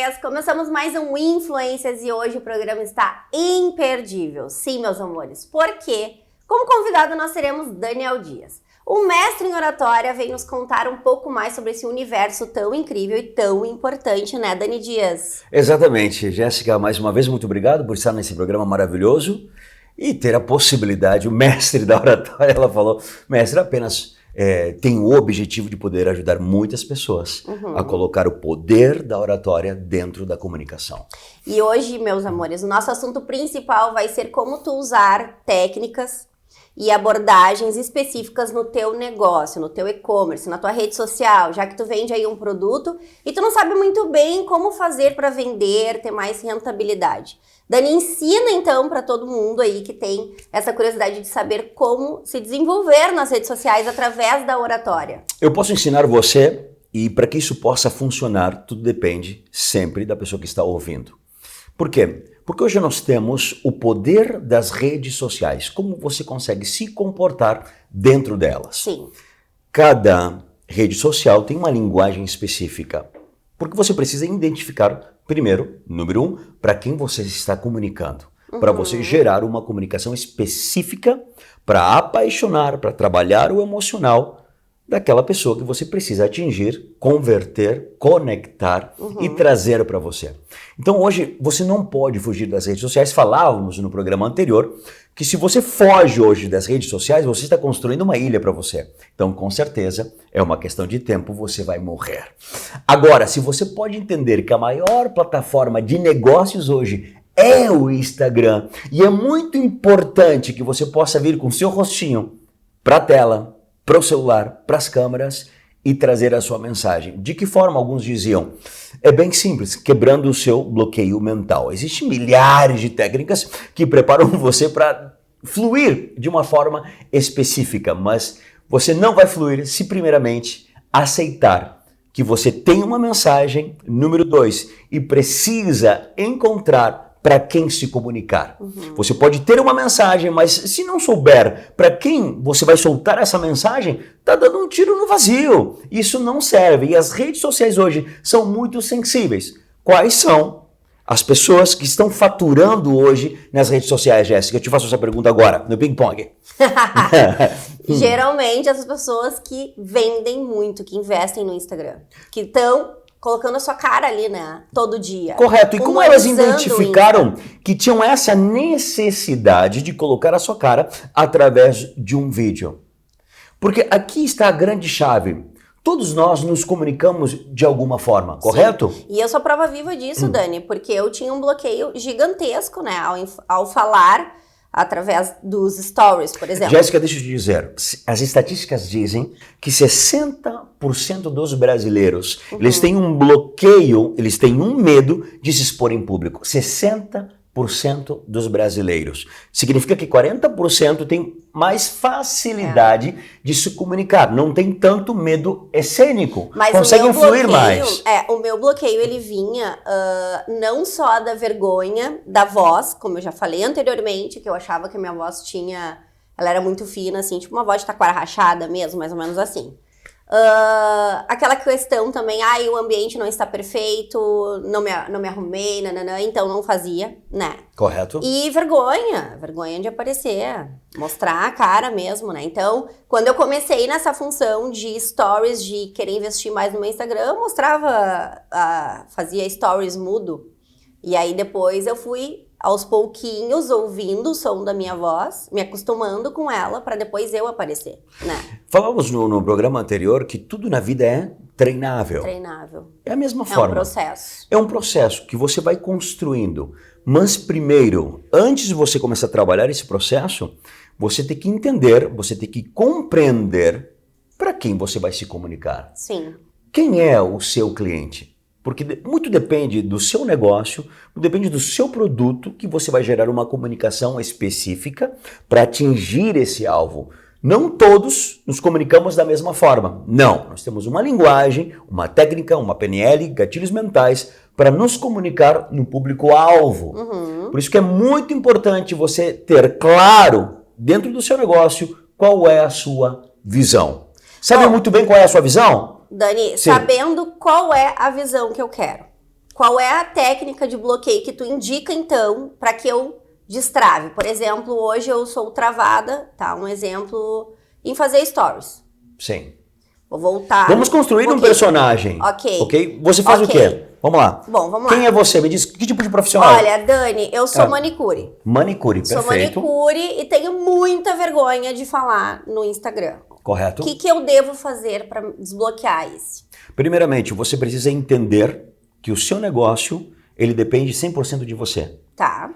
vocês! Começamos mais um Influências e hoje o programa está imperdível. Sim, meus amores, porque como convidado nós teremos Daniel Dias. O mestre em oratória vem nos contar um pouco mais sobre esse universo tão incrível e tão importante, né, Dani Dias? Exatamente. Jéssica, mais uma vez, muito obrigado por estar nesse programa maravilhoso e ter a possibilidade, o mestre da oratória, ela falou, mestre, apenas tem o objetivo de poder ajudar muitas pessoas a colocar o poder da oratória dentro da comunicação. E hoje, meus amores, o nosso assunto principal vai ser como tu usar técnicas e abordagens específicas no teu negócio, no teu e-commerce, na tua rede social, já que tu vende aí um produto e tu não sabe muito bem como fazer para vender, ter mais rentabilidade. Dani ensina então para todo mundo aí que tem essa curiosidade de saber como se desenvolver nas redes sociais através da oratória. Eu posso ensinar você e para que isso possa funcionar, tudo depende sempre da pessoa que está ouvindo. Por quê? Porque hoje nós temos o poder das redes sociais, como você consegue se comportar dentro delas. Sim. Cada rede social tem uma linguagem específica, porque você precisa identificar, primeiro, número 1, para quem você está comunicando, para você gerar uma comunicação específica para apaixonar, para trabalhar o emocional daquela pessoa que você precisa atingir, converter, conectar e trazer para você. Então hoje você não pode fugir das redes sociais. Falávamos no programa anterior que se você foge hoje das redes sociais, você está construindo uma ilha para você. Então com certeza é uma questão de tempo, você vai morrer. Agora, se você pode entender que a maior plataforma de negócios hoje é o Instagram e é muito importante que você possa vir com seu rostinho para a tela, para o celular, para as câmeras e trazer a sua mensagem. De que forma? Alguns diziam, é bem simples, quebrando o seu bloqueio mental. Existem milhares de técnicas que preparam você para fluir de uma forma específica, mas você não vai fluir se primeiramente aceitar que você tem uma mensagem, número 2, e precisa encontrar para quem se comunicar. Você pode ter uma mensagem, mas se não souber para quem você vai soltar essa mensagem, tá dando um tiro no vazio. Isso não serve. E as redes sociais hoje são muito sensíveis. Quais são as pessoas que estão faturando hoje nas redes sociais, Jéssica? Eu te faço essa pergunta agora, no ping-pong. Geralmente as pessoas que vendem muito, que investem no Instagram, que estão colocando a sua cara ali, né? Todo dia. Correto. E como elas identificaram que tinham essa necessidade de colocar a sua cara através de um vídeo? Porque aqui está a grande chave. Todos nós nos comunicamos de alguma forma, correto? Sim. E eu sou prova viva disso, Dani, porque eu tinha um bloqueio gigantesco, né? Ao falar através dos stories, por exemplo. Jéssica, deixa eu te dizer, as estatísticas dizem que 60% dos brasileiros, eles têm um bloqueio, eles têm um medo de se expor em público. 60% dos brasileiros. Significa que 40% tem mais facilidade de se comunicar, não tem tanto medo escênico, conseguem fluir mais. O meu bloqueio, ele vinha não só da vergonha da voz, como eu já falei anteriormente, que eu achava que a minha voz ela era muito fina, assim, tipo uma voz de taquara rachada mesmo, mais ou menos assim. Aquela questão também, o ambiente não está perfeito, não me arrumei, nananã, então não fazia, né? Correto. E vergonha de aparecer, mostrar a cara mesmo, né? Então, quando eu comecei nessa função de stories, de querer investir mais no meu Instagram, eu mostrava, fazia stories mudo, e aí depois eu fui aos pouquinhos, ouvindo o som da minha voz, me acostumando com ela, para depois eu aparecer, né? Falamos no programa anterior que tudo na vida é treinável. Treinável. É a mesma forma. É um processo. É um processo que você vai construindo. Mas primeiro, antes de você começar a trabalhar esse processo, você tem que entender, você tem que compreender para quem você vai se comunicar. Sim. Quem é o seu cliente? Porque muito depende do seu negócio, depende do seu produto que você vai gerar uma comunicação específica para atingir esse alvo. Não todos nos comunicamos da mesma forma. Não, nós temos uma linguagem, uma técnica, uma PNL, gatilhos mentais para nos comunicar no público-alvo. Por isso que é muito importante você ter claro dentro do seu negócio qual é a sua visão. Sabe muito bem qual é a sua visão? Dani, Sim. Sabendo qual é a visão que eu quero, qual é a técnica de bloqueio que tu indica, então, para que eu destrave? Por exemplo, hoje eu sou travada, tá? Um exemplo, em fazer stories. Sim. Vou voltar. Vamos construir um personagem. Ok. Você faz o quê? Vamos lá. Bom, vamos lá. Quem é você? Me diz, que tipo de profissional? Olha, Dani, eu sou manicure. Manicure, perfeito. Sou manicure e tenho muita vergonha de falar no Instagram. Correto. O que eu devo fazer para desbloquear isso? Primeiramente, você precisa entender que o seu negócio, ele depende 100% de você. Tá.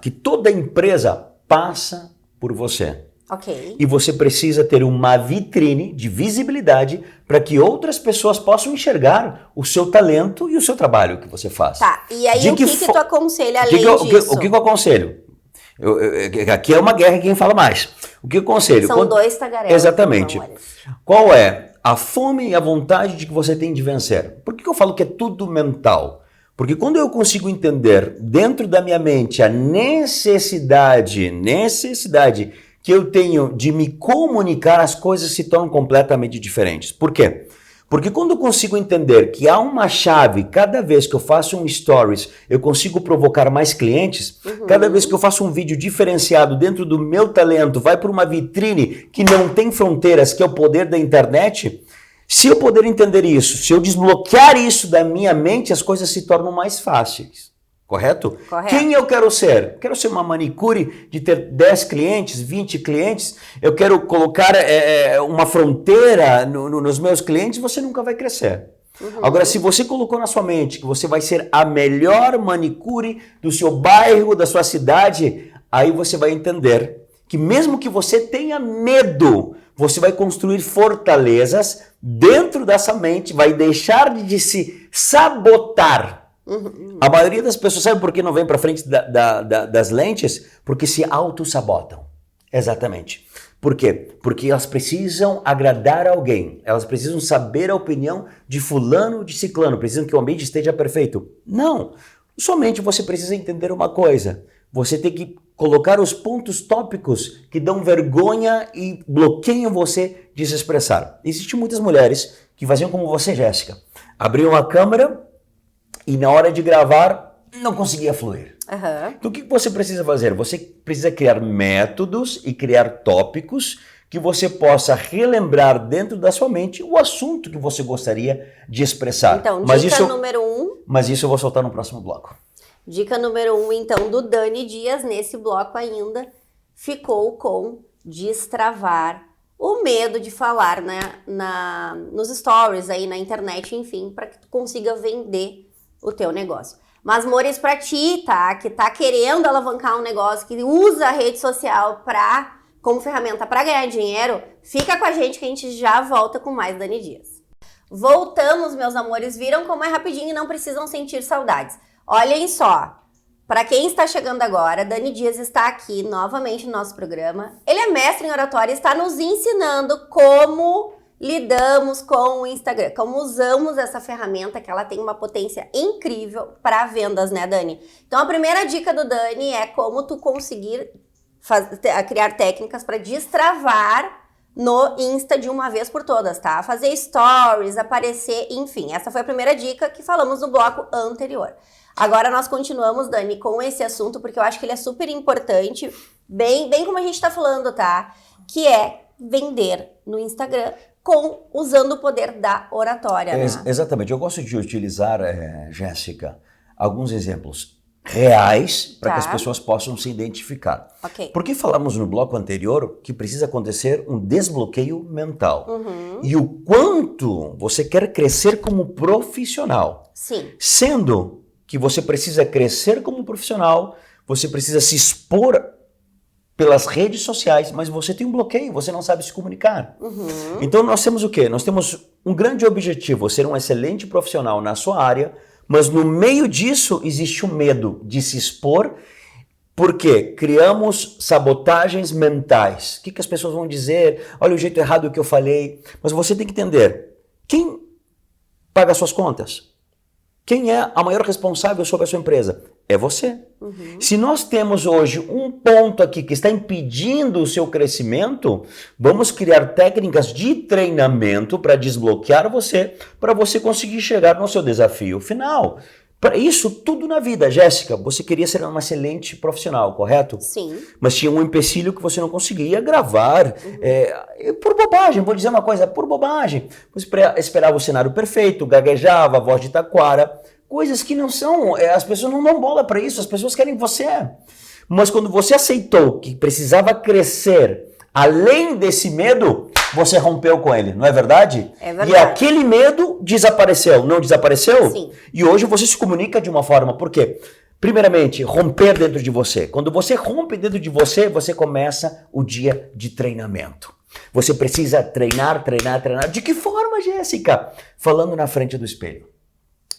Que toda empresa passa por você. Ok. E você precisa ter uma vitrine de visibilidade para que outras pessoas possam enxergar o seu talento e o seu trabalho que você faz. Tá, e aí o que tu aconselha além disso? O que eu aconselho? Aqui é uma guerra quem fala mais. O que eu aconselho? São dois tagarelas. Exatamente. Qual é a fome e a vontade de que você tem de vencer? Por que eu falo que é tudo mental? Porque quando eu consigo entender dentro da minha mente a necessidade que eu tenho de me comunicar, as coisas se tornam completamente diferentes. Por quê? Porque quando eu consigo entender que há uma chave, cada vez que eu faço um stories, eu consigo provocar mais clientes, cada vez que eu faço um vídeo diferenciado dentro do meu talento, vai para uma vitrine que não tem fronteiras, que é o poder da internet, se eu poder entender isso, se eu desbloquear isso da minha mente, as coisas se tornam mais fáceis. Correto? Correto. Quem eu quero ser? Quero ser uma manicure de ter 10 clientes, 20 clientes. Eu quero colocar uma fronteira nos meus clientes, você nunca vai crescer. Agora, se você colocou na sua mente que você vai ser a melhor manicure do seu bairro, da sua cidade, aí você vai entender que mesmo que você tenha medo, você vai construir fortalezas dentro dessa mente, vai deixar de se sabotar. A maioria das pessoas, sabe por que não vem para frente das lentes? Porque se auto-sabotam. Exatamente. Por quê? Porque elas precisam agradar alguém. Elas precisam saber a opinião de fulano, de ciclano. Precisam que o ambiente esteja perfeito. Não. Somente você precisa entender uma coisa. Você tem que colocar os pontos tópicos que dão vergonha e bloqueiam você de se expressar. Existem muitas mulheres que faziam como você, Jéssica. Abriam a câmera e na hora de gravar não conseguia fluir. Então o que você precisa fazer? Você precisa criar métodos e criar tópicos que você possa relembrar dentro da sua mente o assunto que você gostaria de expressar. Então, número 1. Mas isso eu vou soltar no próximo bloco. Dica número 1, então, do Dani Dias, nesse bloco ainda, ficou com destravar o medo de falar nos stories aí na internet, enfim, para que tu consiga vender o teu negócio. Mas, Mores, pra ti, tá? Que tá querendo alavancar um negócio, que usa a rede social como ferramenta para ganhar dinheiro, fica com a gente que a gente já volta com mais Dani Dias. Voltamos, meus amores. Viram como é rapidinho e não precisam sentir saudades. Olhem só, para quem está chegando agora, Dani Dias está aqui novamente no nosso programa. Ele é mestre em oratória e está nos ensinando como lidamos com o Instagram, como usamos essa ferramenta, que ela tem uma potência incrível para vendas, né, Dani? Então, a primeira dica do Dani é como tu conseguir criar técnicas para destravar no Insta de uma vez por todas, tá? Fazer stories, aparecer, enfim. Essa foi a primeira dica que falamos no bloco anterior. Agora nós continuamos, Dani, com esse assunto, porque eu acho que ele é super importante, bem como a gente tá falando, tá? Que é vender no Instagram usando o poder da oratória, né? Exatamente. Eu gosto de utilizar, Jéssica, alguns exemplos reais para que as pessoas possam se identificar. Porque falamos no bloco anterior que precisa acontecer um desbloqueio mental. E o quanto você quer crescer como profissional. Sim. Sendo que você precisa crescer como profissional, você precisa se expor pelas redes sociais, mas você tem um bloqueio, você não sabe se comunicar. Então nós temos o quê? Nós temos um grande objetivo, ser um excelente profissional na sua área, mas no meio disso existe o medo de se expor, porque criamos sabotagens mentais. O que as pessoas vão dizer? Olha o jeito errado que eu falei. Mas você tem que entender, quem paga suas contas? Quem é a maior responsável sobre a sua empresa? É você. Se nós temos hoje um ponto aqui que está impedindo o seu crescimento, vamos criar técnicas de treinamento para desbloquear você, para você conseguir chegar no seu desafio final. Para isso, tudo na vida. Jéssica, você queria ser uma excelente profissional, correto? Sim. Mas tinha um empecilho que você não conseguia gravar. Por bobagem, vou dizer uma coisa, por bobagem. Você esperava o cenário perfeito, gaguejava, a voz de taquara. Coisas que não são, as pessoas não dão bola para isso, as pessoas querem você. Mas quando você aceitou que precisava crescer além desse medo, você rompeu com ele, não é verdade? É verdade. E aquele medo desapareceu, não desapareceu? Sim. E hoje você se comunica de uma forma, por quê? Primeiramente, romper dentro de você. Quando você rompe dentro de você, você começa o dia de treinamento. Você precisa treinar. De que forma, Jéssica? Falando na frente do espelho.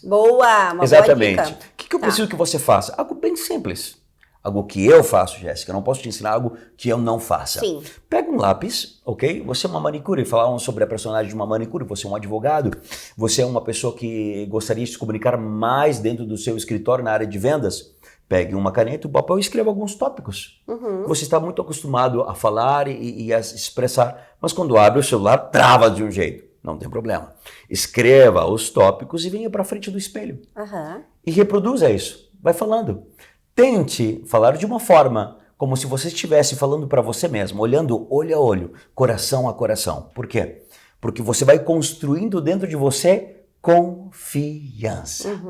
Boa, uma Exatamente. boa dica. O que eu preciso que você faça? Algo bem simples. Algo que eu faço, Jéssica. Eu não posso te ensinar algo que eu não faça. Sim. Pega um lápis, ok? Você é uma manicure. Falavam sobre a personagem de uma manicure. Você é um advogado. Você é uma pessoa que gostaria de se comunicar mais dentro do seu escritório na área de vendas. Pegue uma caneta e um papel e escreva alguns tópicos. Você está muito acostumado a falar e a expressar. Mas quando abre o celular, trava de um jeito. Não tem problema. Escreva os tópicos e venha para frente do espelho. E reproduza isso. Vai falando. Tente falar de uma forma como se você estivesse falando para você mesmo, olhando olho a olho, coração a coração. Por quê? Porque você vai construindo dentro de você confiança.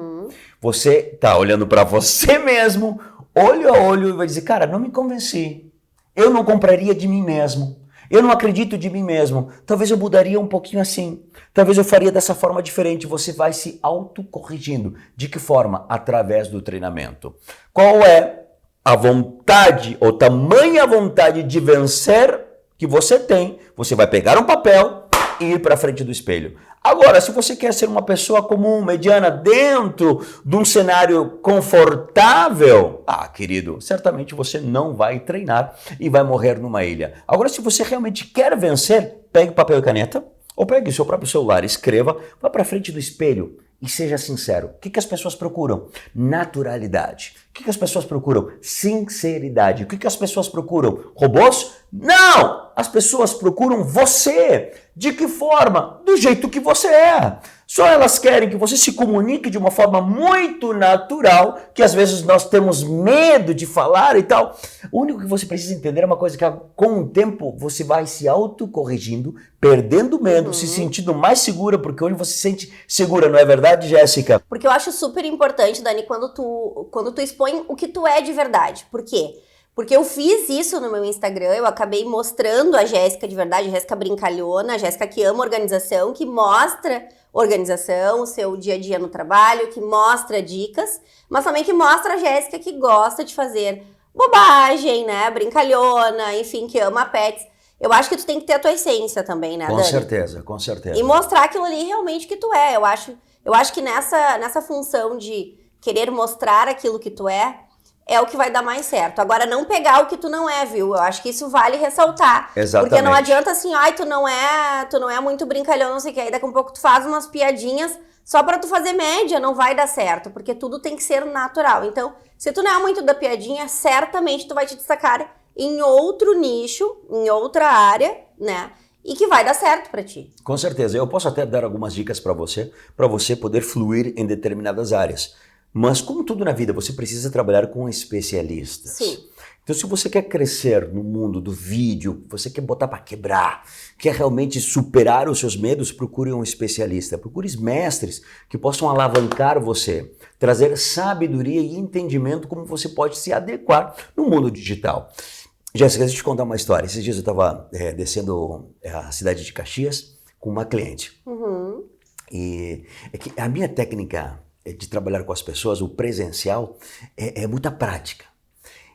Você está olhando para você mesmo, olho a olho, e vai dizer, cara, não me convenci. Eu não compraria de mim mesmo. Eu não acredito de mim mesmo. Talvez eu mudaria um pouquinho assim. Talvez eu faria dessa forma diferente. Você vai se autocorrigindo. De que forma? Através do treinamento. Qual é a vontade ou tamanha vontade de vencer que você tem? Você vai pegar um papel e ir para frente do espelho. Agora, se você quer ser uma pessoa comum, mediana, dentro de um cenário confortável, querido, certamente você não vai treinar e vai morrer numa ilha. Agora, se você realmente quer vencer, pegue papel e caneta, ou pegue o seu próprio celular, escreva, vá para frente do espelho e seja sincero. O que as pessoas procuram? Naturalidade. O que as pessoas procuram? Sinceridade. O que as pessoas procuram? Robôs? Não! As pessoas procuram você. De que forma? Do jeito que você é. Só elas querem que você se comunique de uma forma muito natural, que às vezes nós temos medo de falar e tal. O único que você precisa entender é uma coisa que com o tempo você vai se autocorrigindo, perdendo medo, se sentindo mais segura, porque hoje você se sente segura, não é verdade, Jéssica? Porque eu acho super importante, Dani, quando tu expõe o que tu é de verdade. Por quê? Porque eu fiz isso no meu Instagram, eu acabei mostrando a Jéssica de verdade, a Jéssica brincalhona, a Jéssica que ama organização, que mostra organização, o seu dia a dia no trabalho, que mostra dicas, mas também que mostra a Jéssica que gosta de fazer bobagem, né, brincalhona, enfim, que ama pets. Eu acho que tu tem que ter a tua essência também, né, Com Dani? certeza, com certeza. E mostrar aquilo ali realmente que tu é. Eu acho que nessa função de querer mostrar aquilo que tu é o que vai dar mais certo. Agora, não pegar o que tu não é, viu? Eu acho que isso vale ressaltar. Exatamente. Porque não adianta assim, tu não é muito brincalhão, não sei o que. Aí daqui a pouco tu faz umas piadinhas só pra tu fazer média, não vai dar certo. Porque tudo tem que ser natural. Então, se tu não é muito da piadinha, certamente tu vai te destacar em outro nicho, em outra área, né? E que vai dar certo pra ti. Com certeza. Eu posso até dar algumas dicas para você poder fluir em determinadas áreas. Mas como tudo na vida, você precisa trabalhar com especialistas. Sim. Então, se você quer crescer no mundo do vídeo, você quer botar para quebrar, quer realmente superar os seus medos, procure um especialista. Procure mestres que possam alavancar você, trazer sabedoria e entendimento como você pode se adequar no mundo digital. Jéssica, deixa eu te contar uma história. Esses dias eu estava descendo a cidade de Caxias com uma cliente. E é que a minha técnica de trabalhar com as pessoas, o presencial, é muita prática.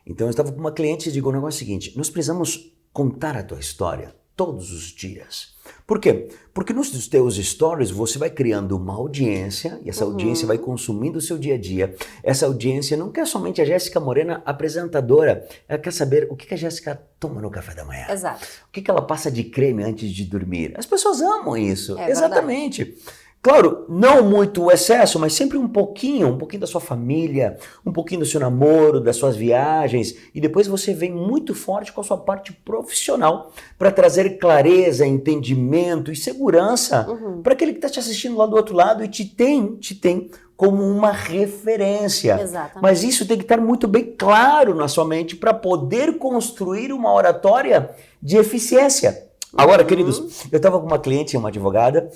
Então eu estava com uma cliente e digo o negócio seguinte, nós precisamos contar a tua história todos os dias. Por quê? Porque nos teus stories você vai criando uma audiência e essa audiência vai consumindo o seu dia a dia. Essa audiência não quer somente a Jéssica Morena, apresentadora, ela quer saber o que a Jéssica toma no café da manhã. Exato. O que ela passa de creme antes de dormir. As pessoas amam isso. É exatamente. Verdade. Claro, não muito o excesso, mas sempre um pouquinho da sua família, um pouquinho do seu namoro, das suas viagens, e depois você vem muito forte com a sua parte profissional para trazer clareza, entendimento e segurança para aquele que está te assistindo lá do outro lado e te tem como uma referência. Exatamente. Mas isso tem que estar muito bem claro na sua mente para poder construir uma oratória de eficiência. Agora, queridos, eu estava com uma cliente, uma advogada,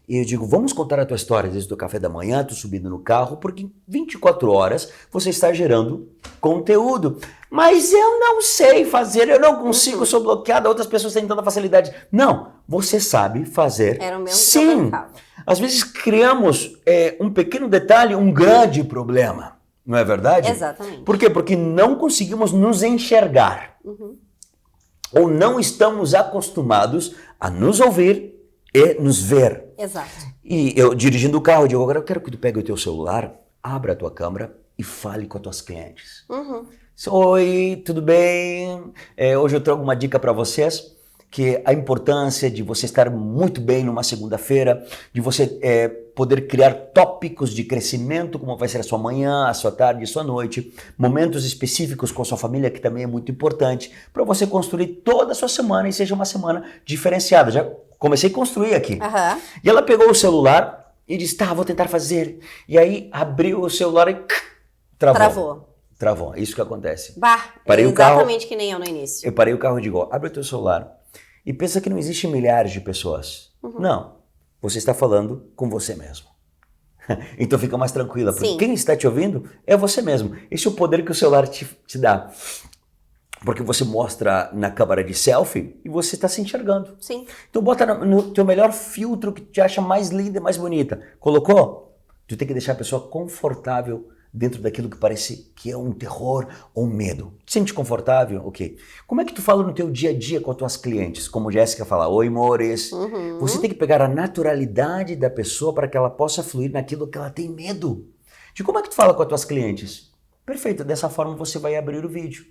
e eu digo, vamos contar a tua história desde o café da manhã, tu subindo no carro, porque em 24 horas você está gerando conteúdo. Mas eu não sei fazer, eu não consigo, sou bloqueada, outras pessoas têm tanta facilidade. Não, você sabe fazer. Era o mesmo que eu sim. pensava. Às vezes criamos um pequeno detalhe, um grande problema, não é verdade? Exatamente. Por quê? Porque não conseguimos nos enxergar. Ou não estamos acostumados a nos ouvir e nos ver. Exato. E eu dirigindo o carro, eu digo, agora eu quero que tu pegue o teu celular, abra a tua câmera e fale com as tuas clientes. Oi, tudo bem? Hoje eu trago uma dica para vocês, que a importância de você estar muito bem numa segunda-feira, de você poder criar tópicos de crescimento, como vai ser a sua manhã, a sua tarde, a sua noite, momentos específicos com a sua família, que também é muito importante, para você construir toda a sua semana e seja uma semana diferenciada. Já comecei a construir aqui. E ela pegou o celular e disse, tá, vou tentar fazer. E aí abriu o celular e travou. É isso que acontece. Parei exatamente que nem eu no início. Eu parei o carro e digo, abre o teu celular e pensa que não existe milhares de pessoas. Não. Você está falando com você mesmo. Então fica mais tranquila, porque quem está te ouvindo é você mesmo. Esse é o poder que o celular te dá. Porque você mostra na câmera de selfie e você está se enxergando. Sim. Então bota no teu melhor filtro que te acha mais linda e mais bonita. Colocou? Tu tem que deixar a pessoa confortável dentro daquilo que parece que é um terror ou um medo. Te sente confortável? Ok. Como é que tu fala no teu dia a dia com as tuas clientes? Como Jéssica fala, oi, amores. Você tem que pegar a naturalidade da pessoa para que ela possa fluir naquilo que ela tem medo. De como é que tu fala com as tuas clientes? Perfeito, dessa forma você vai abrir o vídeo.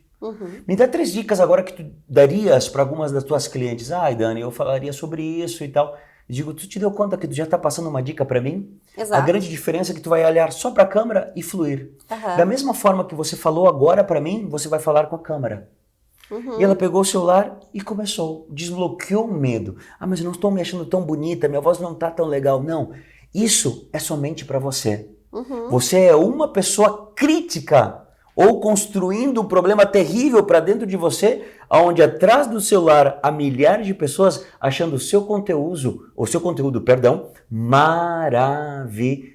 Me dá 3 dicas agora que tu darias para algumas das tuas clientes. Ai, Dani, eu falaria sobre isso e tal. Digo, tu te deu conta que tu já está passando uma dica para mim? Exato. A grande diferença é que tu vai olhar só para a câmera e fluir. Da mesma forma que você falou agora para mim, você vai falar com a câmera. E ela pegou o celular e começou, desbloqueou o medo. Ah, mas eu não estou me achando tão bonita, minha voz não está tão legal. Não, isso é somente para você. Você é uma pessoa crítica ou construindo um problema terrível para dentro de você, onde atrás do celular há milhares de pessoas achando o seu conteúdo, maravilhoso.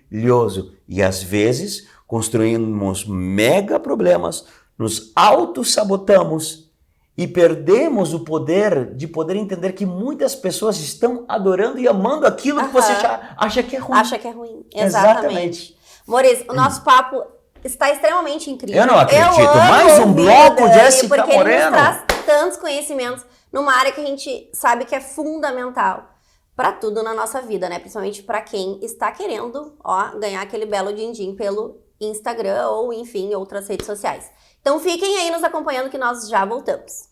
E às vezes construímos mega problemas, nos auto-sabotamos e perdemos o poder de poder entender que muitas pessoas estão adorando e amando aquilo que você já acha que é ruim. Acha que é ruim, exatamente. Maurício, o nosso papo está extremamente incrível. Eu não acredito. Mais um bloco, Jéssica porque Moreno. Ele nos traz tantos conhecimentos numa área que a gente sabe que é fundamental para tudo na nossa vida, né? Principalmente para quem está querendo, ganhar aquele belo din-din pelo Instagram ou, enfim, outras redes sociais. Então fiquem aí nos acompanhando que nós já voltamos.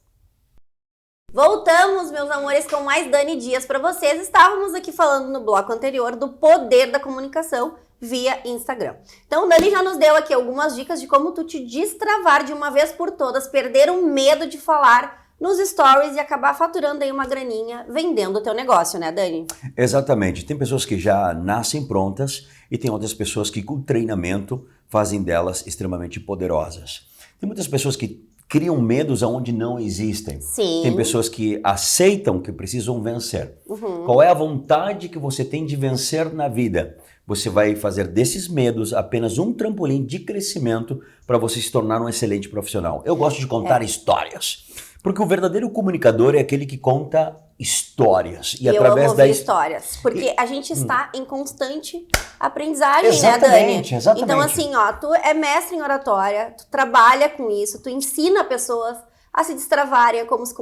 Voltamos, meus amores, com mais Dani Dias para vocês. Estávamos aqui falando no bloco anterior do poder da comunicação via Instagram. Então, o Dani já nos deu aqui algumas dicas de como tu te destravar de uma vez por todas, perder o medo de falar nos stories e acabar faturando aí uma graninha vendendo o teu negócio, né, Dani? Exatamente. Tem pessoas que já nascem prontas e tem outras pessoas que com treinamento fazem delas extremamente poderosas. Tem muitas pessoas que criam medos aonde não existem. Sim. Tem pessoas que aceitam que precisam vencer. Qual é a vontade que você tem de vencer na vida? Você vai fazer desses medos apenas um trampolim de crescimento para você se tornar um excelente profissional. Eu gosto de contar histórias, porque o verdadeiro comunicador é aquele que conta histórias. E através amo ouvir histórias, porque a gente está em constante aprendizagem, exatamente, né, Dani? Exatamente. Então, assim, tu é mestre em oratória, tu trabalha com isso, tu ensina pessoas a se destravarem, a como se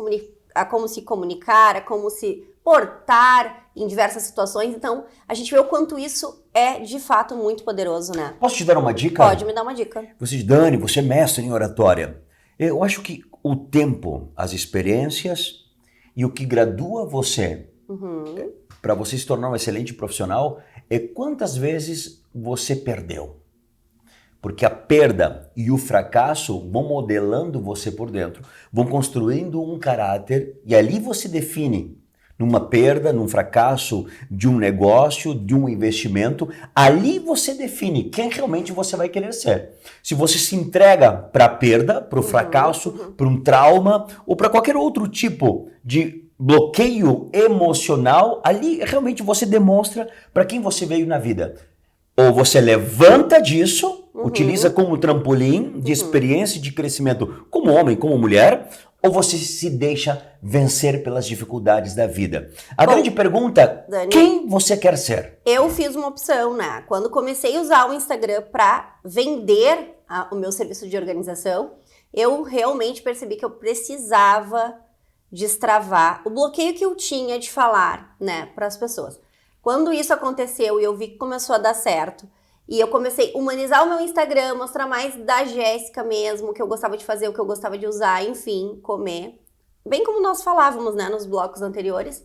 comunicar, a como se portar em diversas situações. Então, a gente vê o quanto isso é, de fato, muito poderoso, né? Posso te dar uma dica? Pode me dar uma dica. Você diz, Dani, você é mestre em oratória. Eu acho que o tempo, as experiências e o que gradua você para você se tornar um excelente profissional é quantas vezes você perdeu. Porque a perda e o fracasso vão modelando você por dentro, vão construindo um caráter e ali você define numa perda, num fracasso de um negócio, de um investimento, ali você define quem realmente você vai querer ser. Se você se entrega para a perda, para o fracasso, para um trauma ou para qualquer outro tipo de bloqueio emocional, ali realmente você demonstra para quem você veio na vida. Ou você levanta disso, utiliza como trampolim de experiência e de crescimento como homem, como mulher, ou você se deixa vencer pelas dificuldades da vida. A grande pergunta, Dani, quem você quer ser? Eu fiz uma opção, né? Quando comecei a usar o Instagram para vender o meu serviço de organização, eu realmente percebi que eu precisava destravar o bloqueio que eu tinha de falar, né, para as pessoas. Quando isso aconteceu e eu vi que começou a dar certo, e eu comecei a humanizar o meu Instagram, mostrar mais da Jéssica mesmo, o que eu gostava de fazer, o que eu gostava de usar, enfim, comer. Bem como nós falávamos, né, nos blocos anteriores.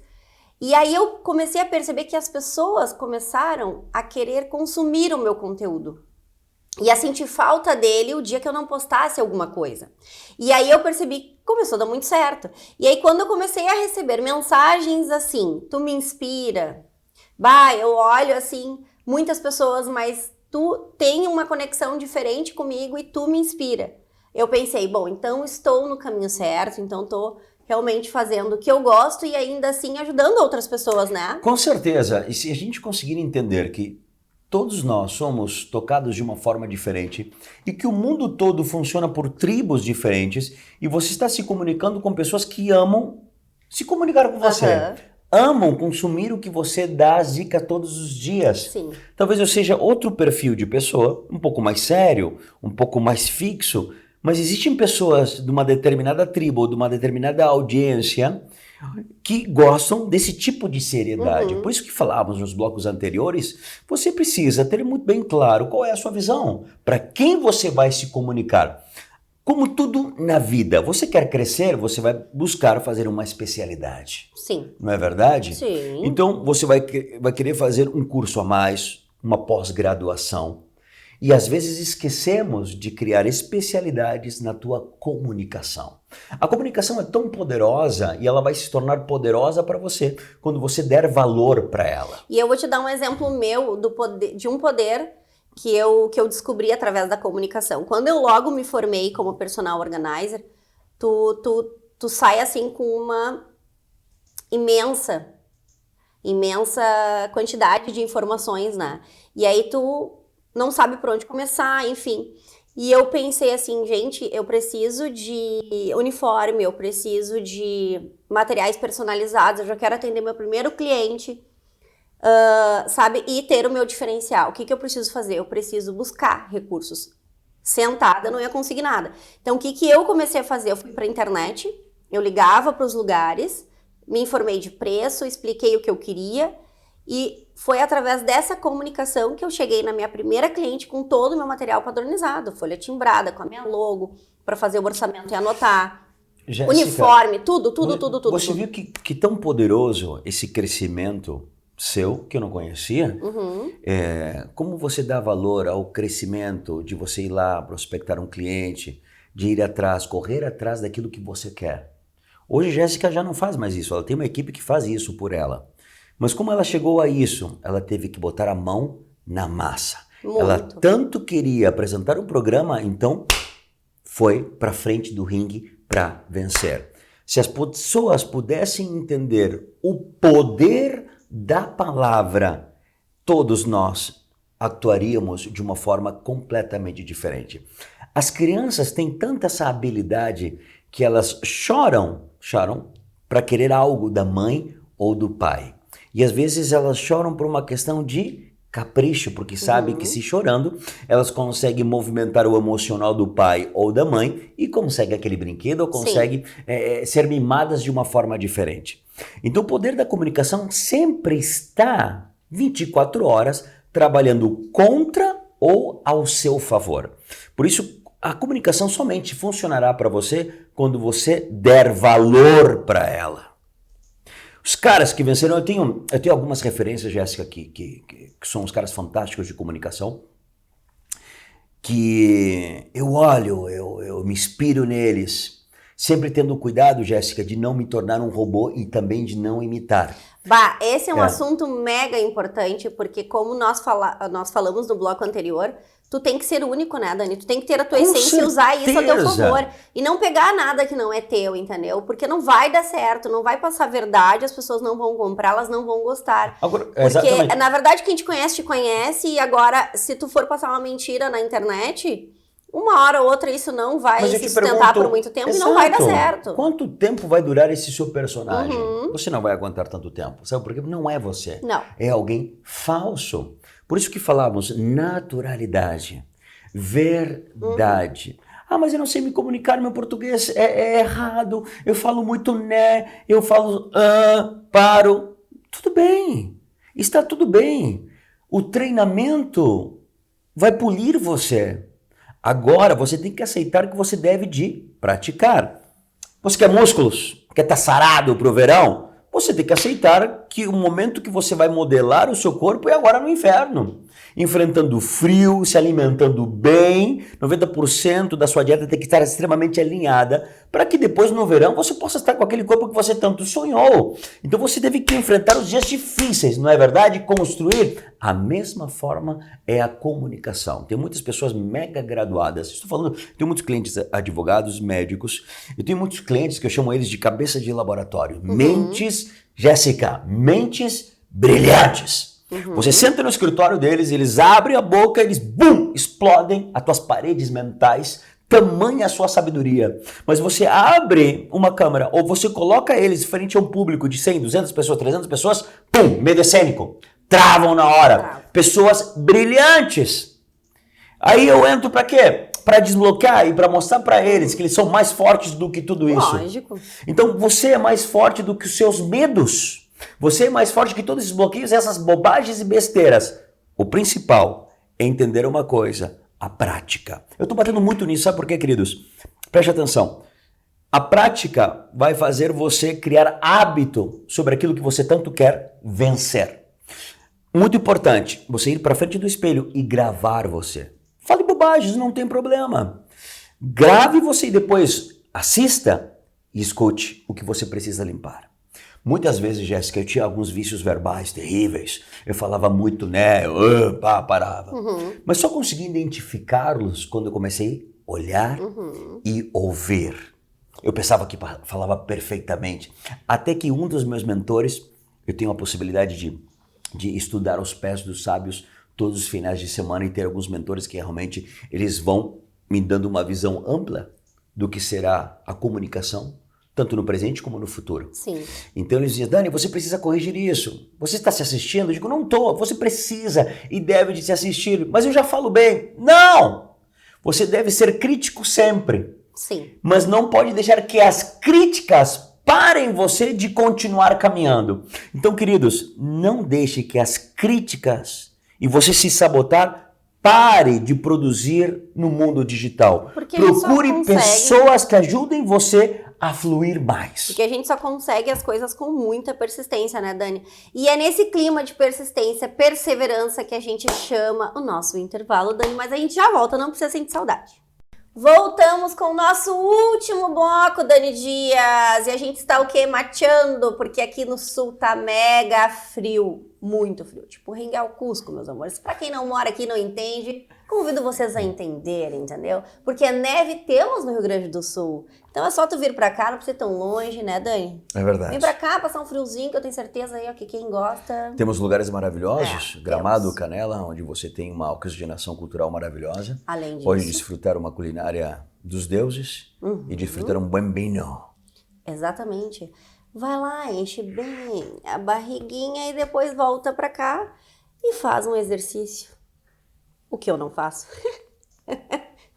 E aí eu comecei a perceber que as pessoas começaram a querer consumir o meu conteúdo. E a sentir falta dele o dia que eu não postasse alguma coisa. E aí eu percebi que começou a dar muito certo. E aí quando eu comecei a receber mensagens assim, tu me inspira, bah, eu olho assim, muitas pessoas, mas tu tem uma conexão diferente comigo e tu me inspira. Eu pensei, bom, então estou no caminho certo, então tô realmente fazendo o que eu gosto e ainda assim ajudando outras pessoas, né? Com certeza, e se a gente conseguir entender que todos nós somos tocados de uma forma diferente e que o mundo todo funciona por tribos diferentes e você está se comunicando com pessoas que amam se comunicar com você. Amam consumir o que você dá as dicas todos os dias. Sim. Talvez eu seja outro perfil de pessoa, um pouco mais sério, um pouco mais fixo, mas existem pessoas de uma determinada tribo, de uma determinada audiência que gostam desse tipo de seriedade. Por isso que falávamos nos blocos anteriores, você precisa ter muito bem claro qual é a sua visão, para quem você vai se comunicar. Como tudo na vida, você quer crescer, você vai buscar fazer uma especialidade. Sim. Não é verdade? Sim. Então, você vai querer fazer um curso a mais, uma pós-graduação. E às vezes esquecemos de criar especialidades na tua comunicação. A comunicação é tão poderosa e ela vai se tornar poderosa para você quando você der valor para ela. E eu vou te dar um exemplo meu de um poder que eu descobri através da comunicação. Quando eu logo me formei como personal organizer, tu sai assim com uma imensa quantidade de informações, né? E aí tu não sabe por onde começar, enfim. E eu pensei assim, gente, eu preciso de uniforme, eu preciso de materiais personalizados, eu já quero atender meu primeiro cliente, sabe? E ter o meu diferencial. O que eu preciso fazer? Eu preciso buscar recursos. Sentada, eu não ia conseguir nada. Então, o que eu comecei a fazer? Eu fui pra internet, eu ligava para os lugares, me informei de preço, expliquei o que eu queria, e foi através dessa comunicação que eu cheguei na minha primeira cliente com todo o meu material padronizado, folha timbrada, com a minha logo, para fazer o orçamento e anotar. Jéssica, uniforme, tudo. Você viu que tão poderoso esse crescimento seu, que eu não conhecia? Como você dá valor ao crescimento de você ir lá prospectar um cliente, de ir atrás, correr atrás daquilo que você quer. Hoje Jéssica já não faz mais isso, ela tem uma equipe que faz isso por ela. Mas como ela chegou a isso, ela teve que botar a mão na massa. Muito. Ela tanto queria apresentar um programa, então foi para frente do ringue para vencer. Se as pessoas pudessem entender o poder da palavra, todos nós atuaríamos de uma forma completamente diferente. As crianças têm tanta essa habilidade que elas choram para querer algo da mãe ou do pai. E às vezes elas choram por uma questão de capricho, porque sabem que se chorando, elas conseguem movimentar o emocional do pai ou da mãe e conseguem aquele brinquedo ou conseguem ser mimadas de uma forma diferente. Então o poder da comunicação sempre está 24 horas trabalhando contra ou ao seu favor. Por isso, a comunicação somente funcionará para você quando você der valor para ela. Os caras que venceram, eu tenho algumas referências, Jéssica, que são os caras fantásticos de comunicação, que eu olho, eu me inspiro neles. Sempre tendo cuidado, Jéssica, de não me tornar um robô e também de não imitar. Bah, esse é um assunto mega importante, porque como nós falamos no bloco anterior, tu tem que ser único, né, Dani? Tu tem que ter a tua essência e usar isso a teu favor. E não pegar nada que não é teu, entendeu? Porque não vai dar certo, não vai passar verdade, as pessoas não vão comprar, elas não vão gostar. Agora, porque, exatamente. na verdade, quem te conhece, e agora, se tu for passar uma mentira na internet, uma hora ou outra isso não vai se sustentar por muito tempo e não vai dar certo. Quanto tempo vai durar esse seu personagem? Você não vai aguentar tanto tempo. Sabe por quê? Não é você. Não. É alguém falso. Por isso que falamos naturalidade, verdade. Ah, mas eu não sei me comunicar, meu português é errado, eu falo muito né, eu falo paro. Tudo bem, está tudo bem. O treinamento vai polir você. Agora você tem que aceitar que você deve de praticar. Você quer músculos? Quer estar sarado para o verão? Você tem que aceitar que o momento que você vai modelar o seu corpo é agora no inverno. Enfrentando o frio, se alimentando bem, 90% da sua dieta tem que estar extremamente alinhada para que depois no verão você possa estar com aquele corpo que você tanto sonhou. Então você deve que enfrentar os dias difíceis, não é verdade? Construir. A mesma forma é a comunicação. Tem muitas pessoas mega graduadas. Estou falando, tenho muitos clientes advogados, médicos. Eu tenho muitos clientes que eu chamo eles de cabeça de laboratório. Mentes, Jéssica, mentes brilhantes. Você senta no escritório deles, eles abrem a boca, eles, bum, explodem as tuas paredes mentais, tamanha a sua sabedoria. Mas você abre uma câmera, ou você coloca eles frente a um público de 100, 200 pessoas, 300 pessoas, pum, medo escênico. Travam na hora. Pessoas brilhantes. Aí eu entro para quê? Para desbloquear e para mostrar para eles que eles são mais fortes do que tudo isso. Lógico. Então você é mais forte do que os seus medos. Você é mais forte que todos esses bloqueios, essas bobagens e besteiras. O principal é entender uma coisa, a prática. Eu estou batendo muito nisso, sabe por quê, queridos? Preste atenção. A prática vai fazer você criar hábito sobre aquilo que você tanto quer vencer. Muito importante, você ir para frente do espelho e gravar você. Fale bobagens, não tem problema. Grave você e depois assista e escute o que você precisa limpar. Muitas vezes, Jéssica, eu tinha alguns vícios verbais terríveis. Eu falava muito, né? Parava. Mas só consegui identificá-los quando eu comecei a olhar e ouvir. Eu pensava que falava perfeitamente. Até que um dos meus mentores, eu tenho a possibilidade de estudar aos pés dos sábios todos os finais de semana e ter alguns mentores que realmente eles vão me dando uma visão ampla do que será a comunicação, tanto no presente como no futuro. Sim. Então eles diziam, Dani, você precisa corrigir isso. Você está se assistindo? Eu digo, não estou. Você precisa e deve de se assistir. Mas eu já falo bem. Não! Você deve ser crítico sempre. Sim. Mas não pode deixar que as críticas parem você de continuar caminhando. Então, queridos, não deixe que as críticas e você se sabotar pare de produzir no mundo digital. Porque procure pessoas que ajudem você a fluir mais. Porque a gente só consegue as coisas com muita persistência, né, Dani? E é nesse clima de persistência, perseverança que a gente chama o nosso intervalo, Dani. Mas a gente já volta, não precisa sentir saudade. Voltamos com o nosso último bloco, Dani Dias. E a gente está o quê? Mateando, porque aqui no sul tá mega frio. Muito frio. Tipo Ringal Cusco, meus amores. Pra quem não mora aqui e não entende, convido vocês a entenderem, entendeu? Porque neve temos no Rio Grande do Sul. Então é só tu vir pra cá, não precisa ir tão longe, né, Dani? É verdade. Vem pra cá, passar um friozinho, que eu tenho certeza aí, ó, que quem gosta... Temos lugares maravilhosos, Gramado, temos. Canela, onde você tem uma oxigenação cultural maravilhosa. Além disso... Pode desfrutar uma culinária dos deuses e desfrutar um buen vinho. Exatamente. Vai lá, enche bem a barriguinha e depois volta pra cá e faz um exercício. O que eu não faço.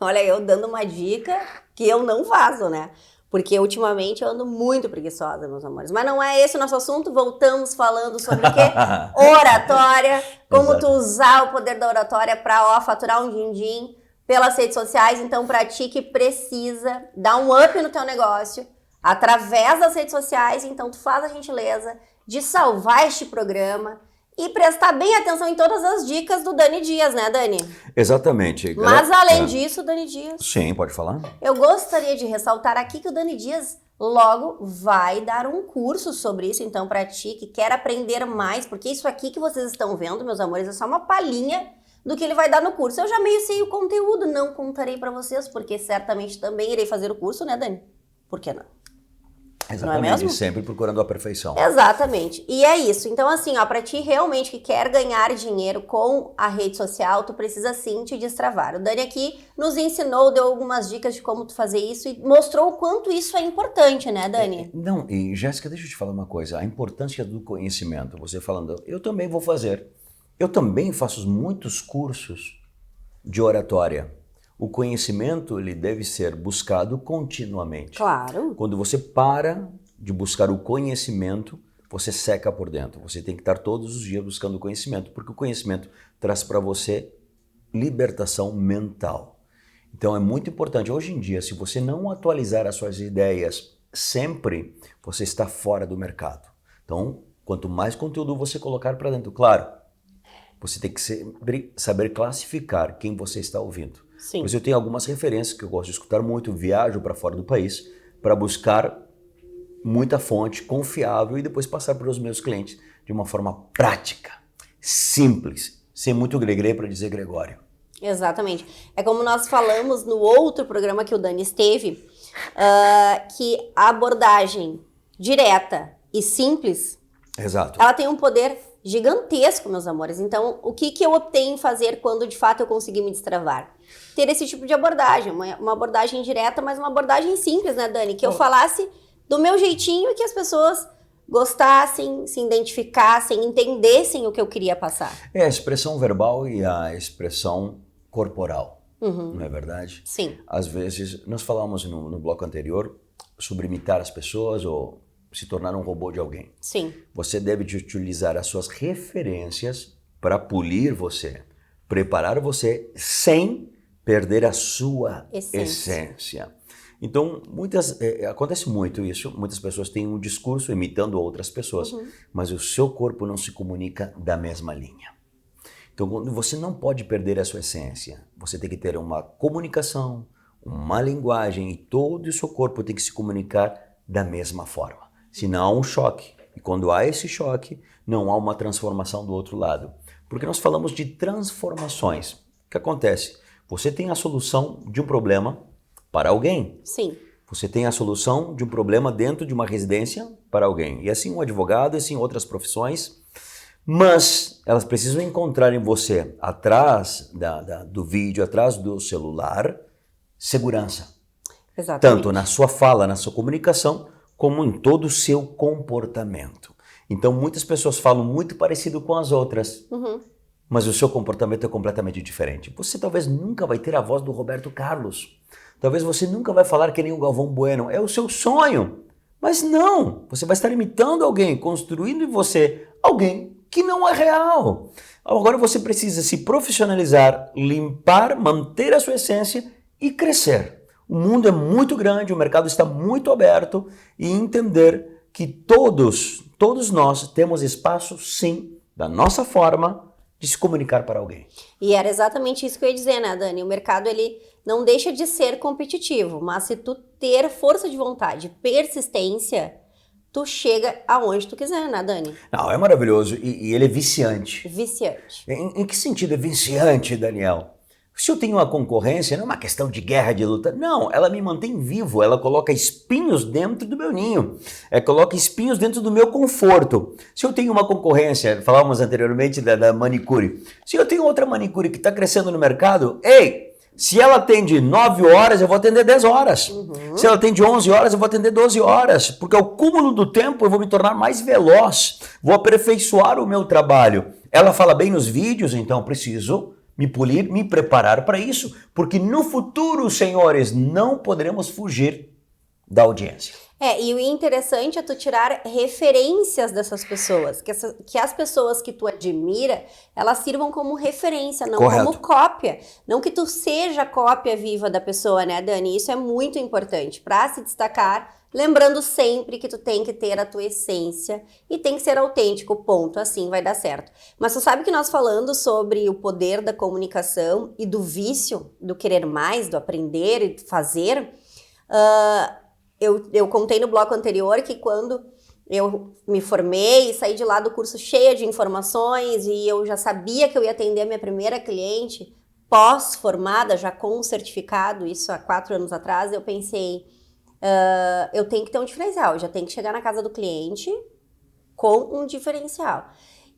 Olha, eu dando uma dica que eu não faço, né? Porque ultimamente eu ando muito preguiçosa, meus amores. Mas não é esse o nosso assunto. Voltamos falando sobre o quê? Oratória. Como Exato. tu usar o poder da oratória pra faturar um din-din pelas redes sociais. Então, pra ti que precisa dar um up no teu negócio através das redes sociais, então tu faz a gentileza de salvar este programa E prestar bem atenção em todas as dicas do Dani Dias, né, Dani? Exatamente. Mas além disso, Dani Dias... Sim, pode falar. Eu gostaria de ressaltar aqui que o Dani Dias logo vai dar um curso sobre isso, então, para ti que quer aprender mais, porque isso aqui que vocês estão vendo, meus amores, é só uma palhinha do que ele vai dar no curso. Eu já meio sei o conteúdo, não contarei para vocês, porque certamente também irei fazer o curso, né, Dani? Por que não? Exatamente, não é mesmo? Sempre procurando a perfeição. Exatamente. E é isso. Então, assim, ó, pra ti realmente que quer ganhar dinheiro com a rede social, tu precisa sim te destravar. O Dani aqui nos ensinou, deu algumas dicas de como tu fazer isso e mostrou o quanto isso é importante, né, Dani? Não, e Jéssica, deixa eu te falar uma coisa. A importância do conhecimento. Você falando, eu também vou fazer. Eu também faço muitos cursos de oratória. O conhecimento, ele deve ser buscado continuamente. Claro. Quando você para de buscar o conhecimento, você seca por dentro. Você tem que estar todos os dias buscando o conhecimento, porque o conhecimento traz para você libertação mental. Então é muito importante. Hoje em dia, se você não atualizar as suas ideias sempre, você está fora do mercado. Então, quanto mais conteúdo você colocar para dentro, claro, você tem que saber classificar quem você está ouvindo. Sim. Mas eu tenho algumas referências que eu gosto de escutar muito, viajo para fora do país para buscar muita fonte confiável e depois passar para os meus clientes de uma forma prática, simples, sem muito gregrê para dizer Gregório. Exatamente. É como nós falamos no outro programa que o Dani esteve, que a abordagem direta e simples, Exato. ela tem um poder gigantesco, meus amores. Então, o que eu optei em fazer quando de fato eu consegui me destravar? Ter esse tipo de abordagem, uma abordagem direta, mas uma abordagem simples, né, Dani? Que eu falasse do meu jeitinho e que as pessoas gostassem, se identificassem, entendessem o que eu queria passar. É a expressão verbal e a expressão corporal, não é verdade? Sim. Às vezes, nós falamos no bloco anterior sobre imitar as pessoas ou se tornar um robô de alguém. Sim. Você deve utilizar as suas referências para polir você, preparar você sem perder a sua essência. Então, acontece muito isso, muitas pessoas têm um discurso imitando outras pessoas, mas o seu corpo não se comunica da mesma linha. Então, você não pode perder a sua essência, você tem que ter uma comunicação, uma linguagem e todo o seu corpo tem que se comunicar da mesma forma. Senão há um choque, e quando há esse choque, não há uma transformação do outro lado. Porque nós falamos de transformações. O que acontece? Você tem a solução de um problema para alguém. Sim. Você tem a solução de um problema dentro de uma residência para alguém. E assim um advogado, e assim outras profissões. Mas elas precisam encontrar em você, atrás do vídeo, atrás do celular, segurança. Exatamente. Tanto na sua fala, na sua comunicação, como em todo o seu comportamento. Então, muitas pessoas falam muito parecido com as outras, mas o seu comportamento é completamente diferente. Você talvez nunca vai ter a voz do Roberto Carlos. Talvez você nunca vai falar que nem o Galvão Bueno. É o seu sonho. Mas não, você vai estar imitando alguém, construindo em você alguém que não é real. Agora você precisa se profissionalizar, limpar, manter a sua essência e crescer. O mundo é muito grande, o mercado está muito aberto e entender que todos nós temos espaço, sim, da nossa forma de se comunicar para alguém. E era exatamente isso que eu ia dizer, né, Dani? O mercado, ele não deixa de ser competitivo, mas se tu ter força de vontade, persistência, tu chega aonde tu quiser, né, Dani? Não, é maravilhoso e ele é viciante. Viciante. Em que sentido é viciante, Daniel? Se eu tenho uma concorrência, não é uma questão de guerra, de luta. Não, ela me mantém vivo, ela coloca espinhos dentro do meu ninho. Ela coloca espinhos dentro do meu conforto. Se eu tenho uma concorrência, falávamos anteriormente da manicure. Se eu tenho outra manicure que está crescendo no mercado, se ela atende 9 horas, eu vou atender 10 horas. Se ela atende 11 horas, eu vou atender 12 horas. Porque ao cúmulo do tempo eu vou me tornar mais veloz. Vou aperfeiçoar o meu trabalho. Ela fala bem nos vídeos, então preciso me polir, me preparar para isso, porque no futuro, senhores, não poderemos fugir da audiência. E o interessante é tu tirar referências dessas pessoas, que as pessoas que tu admira, elas sirvam como referência, não como cópia. Não que tu seja cópia viva da pessoa, né, Dani? Isso é muito importante para se destacar Lembrando sempre que tu tem que ter a tua essência e tem que ser autêntico, ponto, assim vai dar certo. Mas tu sabe que nós falando sobre o poder da comunicação e do vício, do querer mais, do aprender e fazer, eu contei no bloco anterior que quando eu me formei e saí de lá do curso cheia de informações e eu já sabia que eu ia atender a minha primeira cliente pós-formada, já com um certificado, isso há 4 anos atrás, eu pensei... eu tenho que ter um diferencial, eu já tenho que chegar na casa do cliente com um diferencial.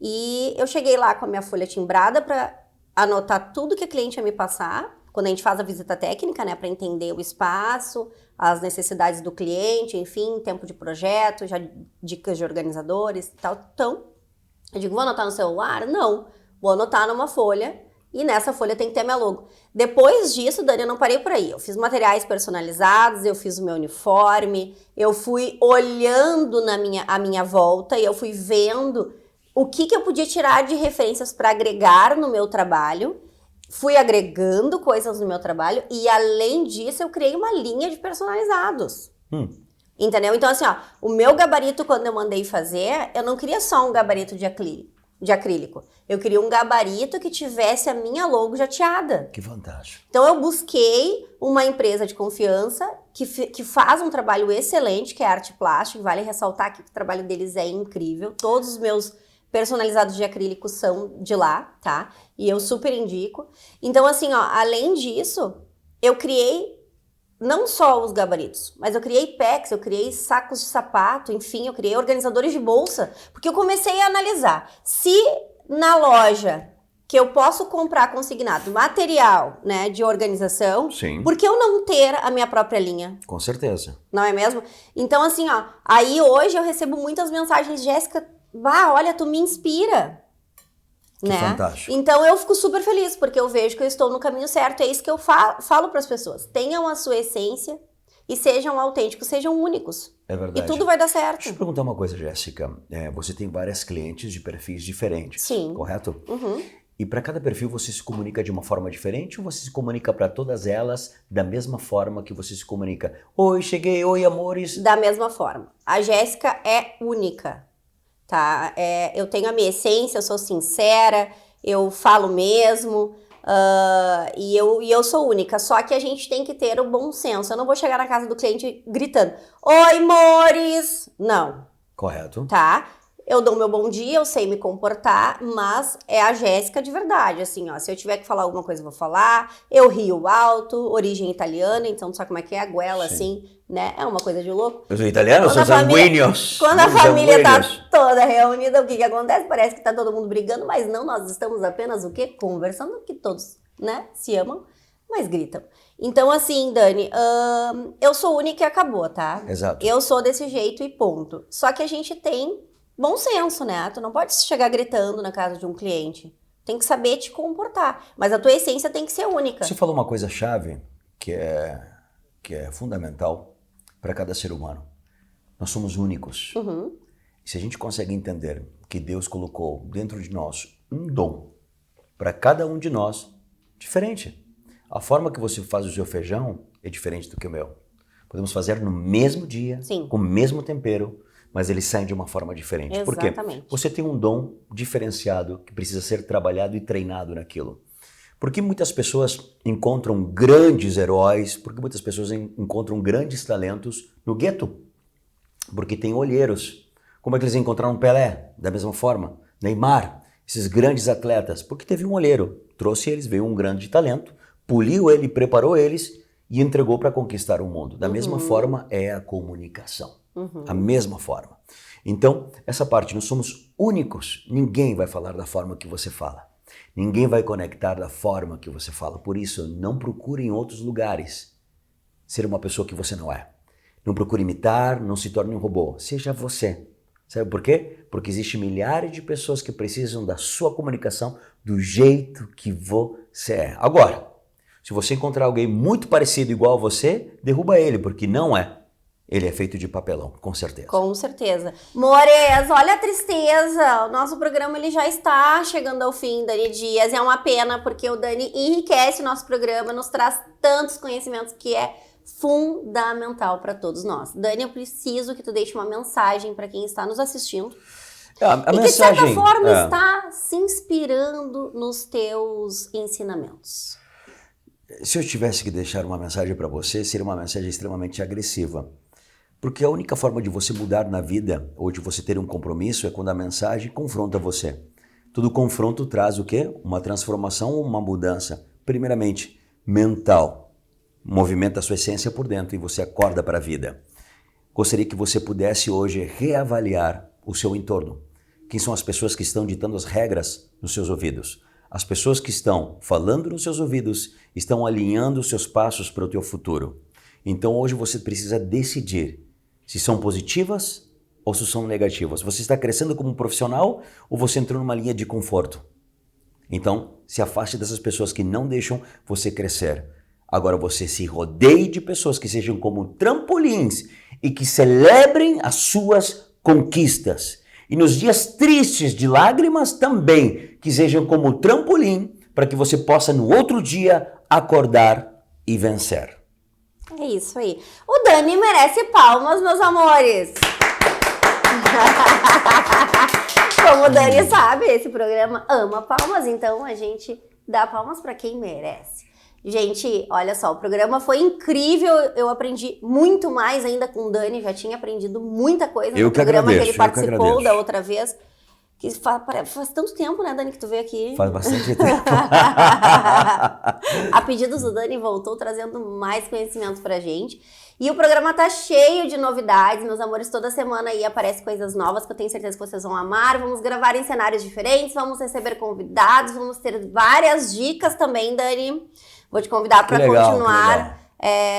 E eu cheguei lá com a minha folha timbrada para anotar tudo que a cliente ia me passar, quando a gente faz a visita técnica, né, para entender o espaço, as necessidades do cliente, enfim, tempo de projeto, já dicas de organizadores e tal. Então, eu digo, vou anotar no celular? Não, vou anotar numa folha. E nessa folha tem que ter minha logo. Depois disso, Dani, eu não parei por aí. Eu fiz materiais personalizados, eu fiz o meu uniforme, eu fui olhando a minha volta e eu fui vendo o que eu podia tirar de referências para agregar no meu trabalho. Fui agregando coisas no meu trabalho e, além disso, eu criei uma linha de personalizados. Entendeu? Então, assim, ó, o meu gabarito, quando eu mandei fazer, eu não queria só um gabarito de acrílico. Eu queria um gabarito que tivesse a minha logo jateada. Que fantástico. Então eu busquei uma empresa de confiança que faz um trabalho excelente, que é a Arte Plástica. Vale ressaltar que o trabalho deles é incrível. Todos os meus personalizados de acrílico são de lá, tá? E eu super indico. Então, assim, ó, além disso, eu criei não só os gabaritos, mas eu criei packs, eu criei sacos de sapato, enfim, eu criei organizadores de bolsa, porque eu comecei a analisar. Se na loja que eu posso comprar consignado material, né, de organização, sim, por que eu não ter a minha própria linha? Com certeza. Não é mesmo? Então, assim, ó, aí hoje eu recebo muitas mensagens, Jéssica, olha, tu me inspira. Que né? fantástico. Então eu fico super feliz, porque eu vejo que eu estou no caminho certo. É isso que eu falo para as pessoas. Tenham a sua essência e sejam autênticos, sejam únicos. É verdade. E tudo vai dar certo. Deixa eu te perguntar uma coisa, Jéssica. Você tem várias clientes de perfis diferentes, Sim. Correto? Uhum. E para cada perfil você se comunica de uma forma diferente ou você se comunica para todas elas da mesma forma que você se comunica? Oi, cheguei, oi, amores. Da mesma forma. A Jéssica é única, tá? Eu tenho a minha essência, eu sou sincera, eu falo mesmo, e eu sou única. Só que a gente tem que ter o bom senso. Eu não vou chegar na casa do cliente gritando, oi, amores! Não. Correto. Tá? Eu dou meu bom dia, eu sei me comportar, mas é a Jéssica de verdade, assim, ó. Se eu tiver que falar alguma coisa, eu vou falar. Eu rio alto, origem italiana, então sabe como é que é? A goela, assim, né? É uma coisa de louco. Eu sou italiano, sou sanguíneos. Quando a família tá toda reunida, o que acontece? Parece que tá todo mundo brigando, mas não, nós estamos apenas o quê? Conversando, que todos, né, se amam, mas gritam. Então, assim, Dani, eu sou única e acabou, tá? Exato. Eu sou desse jeito e ponto. Só que a gente tem bom senso, né? Tu não pode chegar gritando na casa de um cliente. Tem que saber te comportar. Mas a tua essência tem que ser única. Você falou uma coisa chave que é fundamental para cada ser humano. Nós somos únicos. Uhum. E se a gente consegue entender que Deus colocou dentro de nós um dom para cada um de nós, diferente. A forma que você faz o seu feijão é diferente do que o meu. Podemos fazer no mesmo dia, Sim. com o mesmo tempero, mas eles saem de uma forma diferente. Exatamente. Por quê? Você tem um dom diferenciado que precisa ser trabalhado e treinado naquilo. Por que muitas pessoas encontram grandes heróis? Por que muitas pessoas encontram grandes talentos no gueto? Porque tem olheiros. Como é que eles encontraram Pelé? Da mesma forma. Neymar, esses grandes atletas. Porque teve um olheiro. Trouxe eles, veio um grande talento, poliu ele, preparou eles e entregou para conquistar o mundo. Da mesma forma é a comunicação. A mesma forma. Então, essa parte, nós somos únicos. Ninguém vai falar da forma que você fala. Ninguém vai conectar da forma que você fala. Por isso, não procure em outros lugares ser uma pessoa que você não é. Não procure imitar, não se torne um robô. Seja você. Sabe por quê? Porque existem milhares de pessoas que precisam da sua comunicação do jeito que você é. Agora, se você encontrar alguém muito parecido igual a você, derruba ele, porque não é. Ele é feito de papelão, com certeza. Com certeza. Mores, olha a tristeza. O nosso programa ele já está chegando ao fim, Dani Dias. É uma pena, porque o Dani enriquece o nosso programa, nos traz tantos conhecimentos que é fundamental para todos nós. Dani, eu preciso que tu deixe uma mensagem para quem está nos assistindo. A e mensagem, que, de certa forma, está se inspirando nos teus ensinamentos. Se eu tivesse que deixar uma mensagem para você, seria uma mensagem extremamente agressiva. Porque a única forma de você mudar na vida, ou de você ter um compromisso, é quando a mensagem confronta você. Todo confronto traz o quê? Uma transformação ou uma mudança. Primeiramente, mental. Movimenta a sua essência por dentro e você acorda para a vida. Gostaria que você pudesse hoje reavaliar o seu entorno. Quem são as pessoas que estão ditando as regras nos seus ouvidos? As pessoas que estão falando nos seus ouvidos estão alinhando os seus passos para o teu futuro. Então hoje você precisa decidir se são positivas ou se são negativas. Você está crescendo como profissional ou você entrou numa linha de conforto? Então se afaste dessas pessoas que não deixam você crescer. Agora você se rodeie de pessoas que sejam como trampolins e que celebrem as suas conquistas. E nos dias tristes de lágrimas também, que sejam como trampolim para que você possa no outro dia acordar e vencer. É isso aí. O Dani merece palmas, meus amores. Como o Dani sabe, esse programa ama palmas, então a gente dá palmas para quem merece. Gente, olha só, o programa foi incrível, eu aprendi muito mais ainda com o Dani, já tinha aprendido muita coisa no programa que ele participou da outra vez. Que faz tanto tempo, né, Dani, que tu veio aqui. Faz bastante tempo. A pedidos do Dani voltou trazendo mais conhecimento pra gente. E o programa tá cheio de novidades, meus amores, toda semana aí aparecem coisas novas que eu tenho certeza que vocês vão amar. Vamos gravar em cenários diferentes, vamos receber convidados, vamos ter várias dicas também, Dani. Vou te convidar para continuar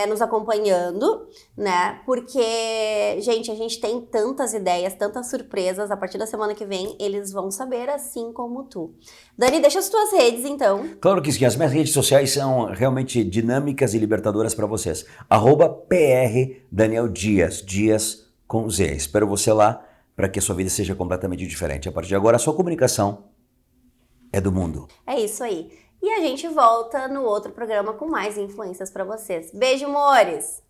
nos acompanhando, né? Porque, gente, a gente tem tantas ideias, tantas surpresas. A partir da semana que vem, eles vão saber, assim como tu. Dani, deixa as tuas redes, então. Claro que sim. As minhas redes sociais são realmente dinâmicas e libertadoras para vocês. @PR Daniel Dias, Dias com Z. Espero você lá para que a sua vida seja completamente diferente. A partir de agora, a sua comunicação é do mundo. É isso aí. E a gente volta no outro programa com mais influências para vocês. Beijo, amores!